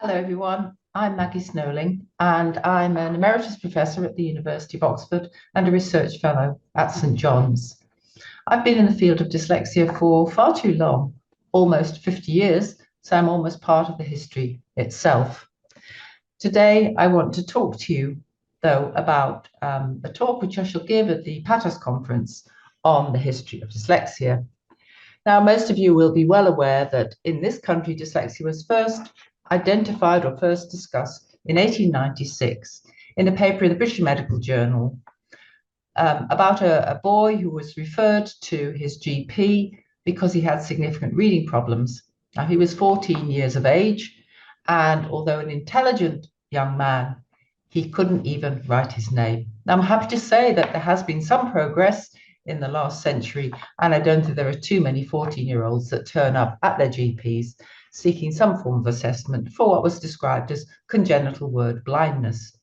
Hello, everyone. I'm Maggie Snowling, and I'm an emeritus professor at the University of Oxford and a research fellow at St John's. I've been in the field of dyslexia for far too long, almost 50 years, so I'm almost part of the history itself. Today, I want to talk to you, though, about a talk which I shall give at the PATAS conference on the history of dyslexia. Now, most of you will be well aware that in this country, dyslexia was first identified or first discussed in 1896 in a paper in the British Medical Journal about a boy who was referred to his GP because he had significant reading problems. Now, he was 14 years of age, and although an intelligent young man, he couldn't even write his name. Now, I'm happy to say that there has been some progress in the last century, and I don't think there are too many 14-year-olds that turn up at their GPs seeking some form of assessment for what was described as congenital word blindness.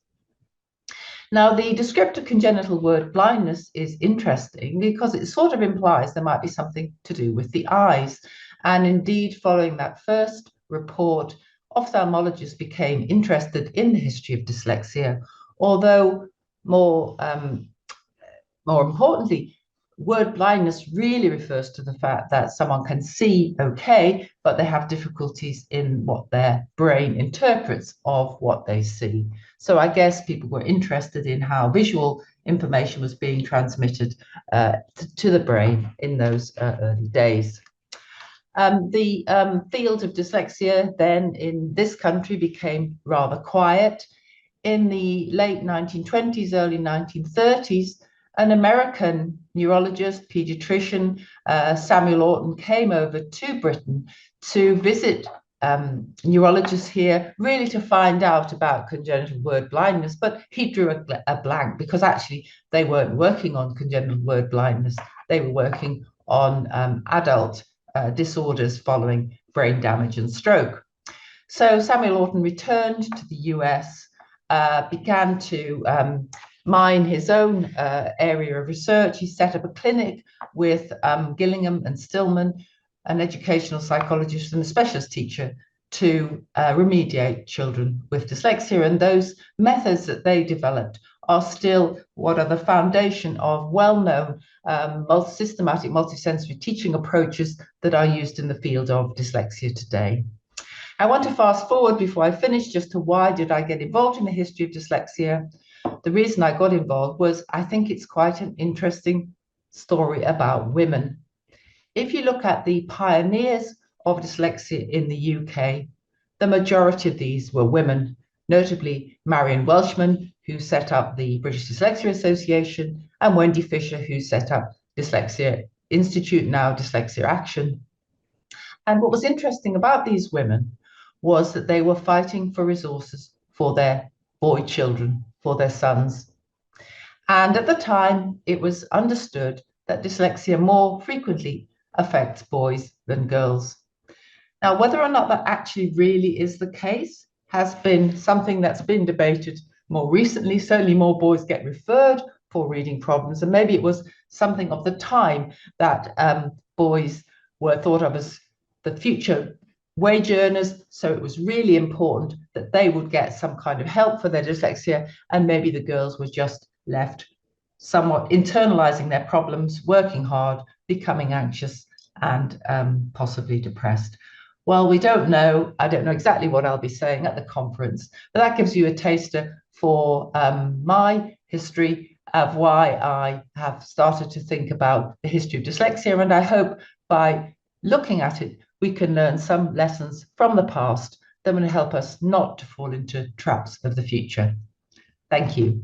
Now, the descriptor congenital word blindness is interesting because it sort of implies there might be something to do with the eyes. And indeed, following that first report, ophthalmologists became interested in the history of dyslexia, although more importantly, word blindness really refers to the fact that someone can see okay, but they have difficulties in what their brain interprets of what they see. So I guess people were interested in how visual information was being transmitted to the brain in those early days. The field of dyslexia then in this country became rather quiet. In the late 1920s, early 1930s, an American neurologist, pediatrician, Samuel Orton, came over to Britain to visit neurologists here, really to find out about congenital word blindness. But he drew a blank because actually they weren't working on congenital word blindness. They were working on adult disorders following brain damage and stroke. So Samuel Orton returned to the US, began to mine his own area of research. He set up a clinic with Gillingham and Stillman, an educational psychologist and a specialist teacher, to remediate children with dyslexia. And those methods that they developed are still what are the foundation of well-known systematic multisensory teaching approaches that are used in the field of dyslexia today. I want to fast forward before I finish just to why did I get involved in the history of dyslexia. The reason I got involved was I think it's quite an interesting story about women. If you look at the pioneers of dyslexia in the UK, the majority of these were women, notably Marion Welshman, who set up the British Dyslexia Association, and Wendy Fisher, who set up Dyslexia Institute, now Dyslexia Action. And what was interesting about these women was that they were fighting for resources for their boy children, for their sons. And at the time, it was understood that dyslexia more frequently affects boys than girls. Now, whether or not that actually really is the case has been something that's been debated more recently. Certainly more boys get referred for reading problems, and maybe it was something of the time that boys were thought of as the future wage earners, so it was really important that they would get some kind of help for their dyslexia, and maybe the girls were just left somewhat internalizing their problems, working hard, becoming anxious, and possibly depressed. Well, we don't know. I don't know exactly what I'll be saying at the conference, but that gives you a taster for my history of why I have started to think about the history of dyslexia, and I hope by looking at it, we can learn some lessons from the past that will help us not to fall into traps of the future. Thank you.